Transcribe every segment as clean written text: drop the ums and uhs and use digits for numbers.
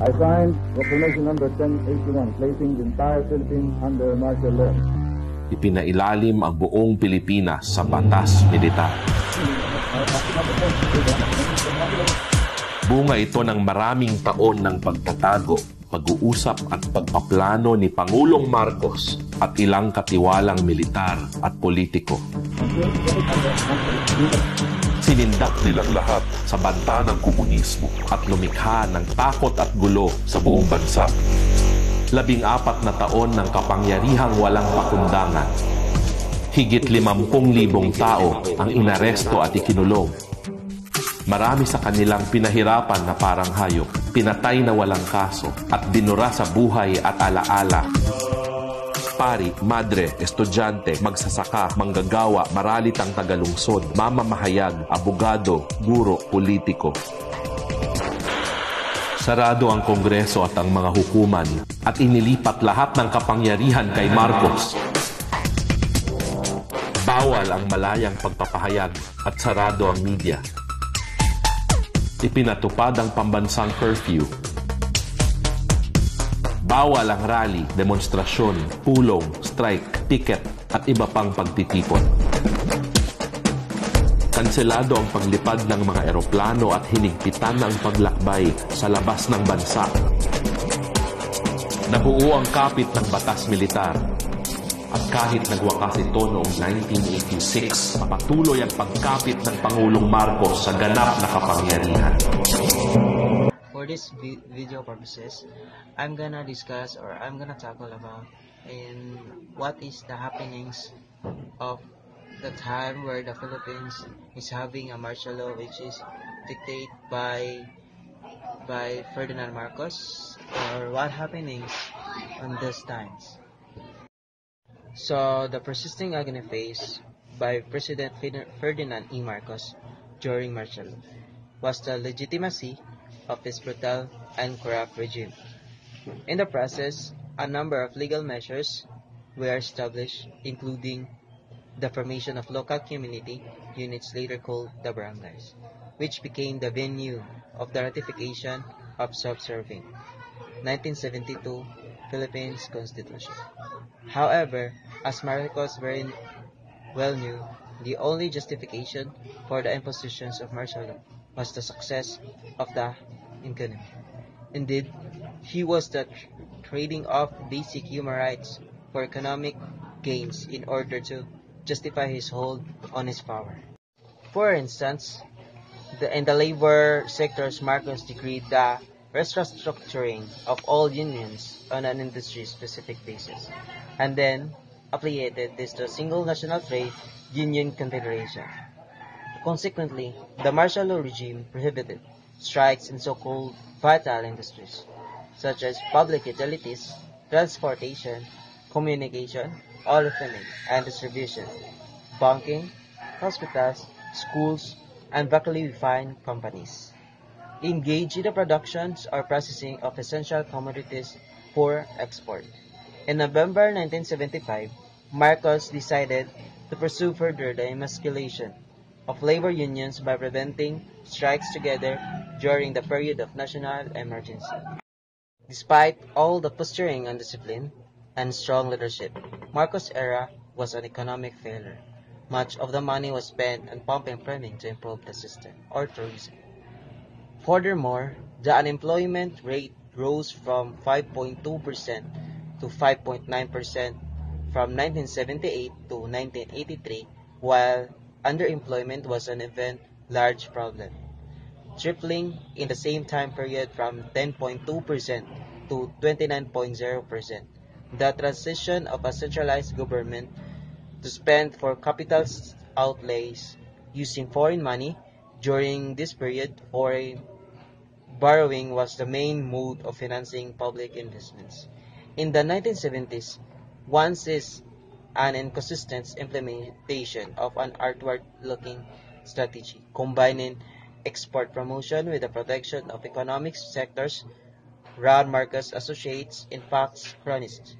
I signed Proclamation number 1081, placing the entire Philippines under martial law. Ipinailalim ang buong Pilipinas sa batas militar. Bunga ito ng maraming taon ng pagtatago, pag-uusap at pagpaplano ni Pangulong Marcos at ilang katiwalang militar at politiko. Sinindak nilang lahat sa banta ng komunismo at lumikha ng takot at gulo sa buong bansa. 14 na taon ng kapangyarihang walang pakundangan. Higit 50,000 tao ang inaresto at ikinulong. Marami sa kanilang pinahirapan na parang hayop, pinatay na walang kaso, at binura sa buhay at alaala. Pari, madre, estudyante, magsasaka, manggagawa, maralitang tagalungsod, mamamahayag, abogado, guro, politiko. Sarado ang Kongreso at ang mga hukuman at inilipat lahat ng kapangyarihan kay Marcos. Bawal ang malayang pagpapahayag at sarado ang media. Ipinatupad ang pambansang curfew. Bawal ang rally, demonstrasyon, pulong, strike, piket at iba pang pagtitipon. Kanselado ang paglipad ng mga eroplano at hinigpitan ang paglakbay sa labas ng bansa. Nabuo ang kapit ng batas militar. At kahit nagwakas ito noong 1986, patuloy ang pagkapit ng Pangulong Marcos sa ganap na kapangyarihan. For this video purposes, I'm gonna discuss or I'm gonna tackle about what is the happenings of the time where the Philippines is having a martial law which is dictated by Ferdinand Marcos, or what happenings on those times. So the persisting agony faced by President Ferdinand E. Marcos during martial law was the legitimacy of his brutal and corrupt regime. In the process, a number of legal measures were established, including the formation of local community units later called the barangays, which became the venue of the ratification of self-serving 1972 Philippines Constitution. However, as Marcos very well knew, the only justification for the impositions of martial law was the success of the economy. Indeed, he was trading off basic human rights for economic gains in order to justify his hold on his power. For instance, in the labor sectors, Marcos decreed the restructuring of all unions on an industry-specific basis, and then affiliated this to a single national trade union confederation. Consequently, the martial law regime prohibited strikes in so-called vital industries, such as public utilities, transportation, communication, oil refining and distribution, banking, hospitals, schools, and locally refined companies. Engage in the production or processing of essential commodities for export. In November 1975, Marcos decided to pursue further the emasculation of labor unions by preventing strikes together during the period of national emergency. Despite all the posturing on discipline and strong leadership, Marcos' era was an economic failure. Much of the money was spent on pumping priming to improve the system or tourism. Furthermore, the unemployment rate rose from 5.2% to 5.9% from 1978 to 1983, while underemployment was an even large problem, tripling in the same time period from 10.2% to 29.0%. The transition of a centralized government to spend for capital outlays using foreign money during this period, foreign borrowing was the main mode of financing public investments. In the 1970s, once is an inconsistent implementation of an outward-looking strategy, combining export promotion with the protection of economic sectors. Ron Marcos associates, in fact, cronists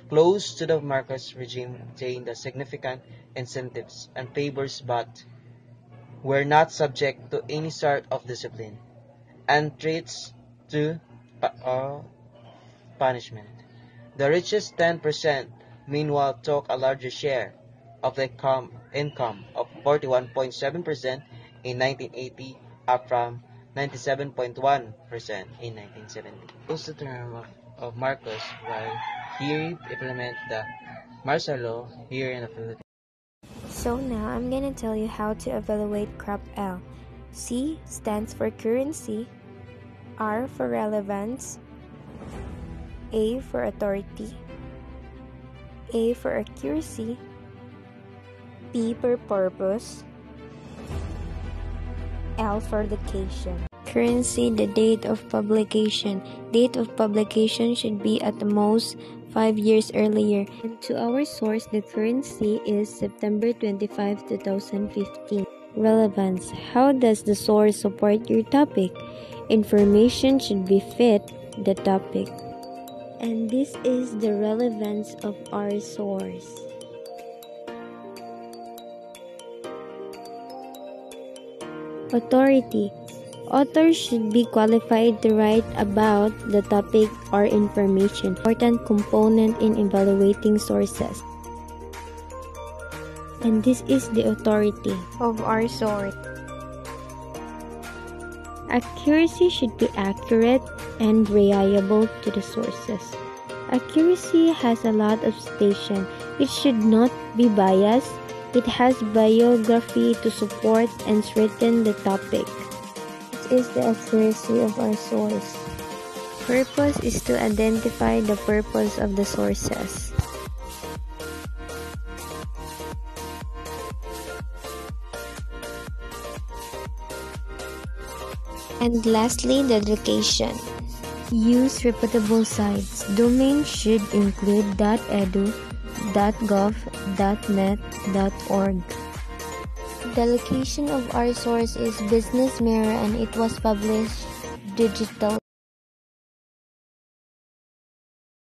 close to the Marcos regime obtained the significant incentives and favors but were not subject to any sort of discipline, and threats to punishment. The richest 10% meanwhile took a larger share of the income of 41.7% in 1980, up from 97.1% in 1970. Post the term of Marcos while he implemented the martial law here in the Philippines. So now I'm gonna tell you how to evaluate CRAP-L. C stands for currency, R for relevance, A for authority, A for accuracy, P for purpose, L for location. Currency, the date of publication. Date of publication should be at the most 5 years earlier. And to our source, the currency is September 25, 2015. Relevance. How does the source support your topic? Information should befit the topic. And this is the relevance of our source. Authority. Authors should be qualified to write about the topic or information. Important component in evaluating sources. And this is the authority of our source. Accuracy should be accurate and reliable to the sources. Accuracy has a lot of station. It should not be biased. It has biography to support and strengthen the topic. This is the accuracy of our source. Purpose is to identify the purpose of the sources. And lastly, the location. Use reputable sites. Domain should include .edu, .gov, .net, .org. The location of our source is Business Mirror and it was published digital.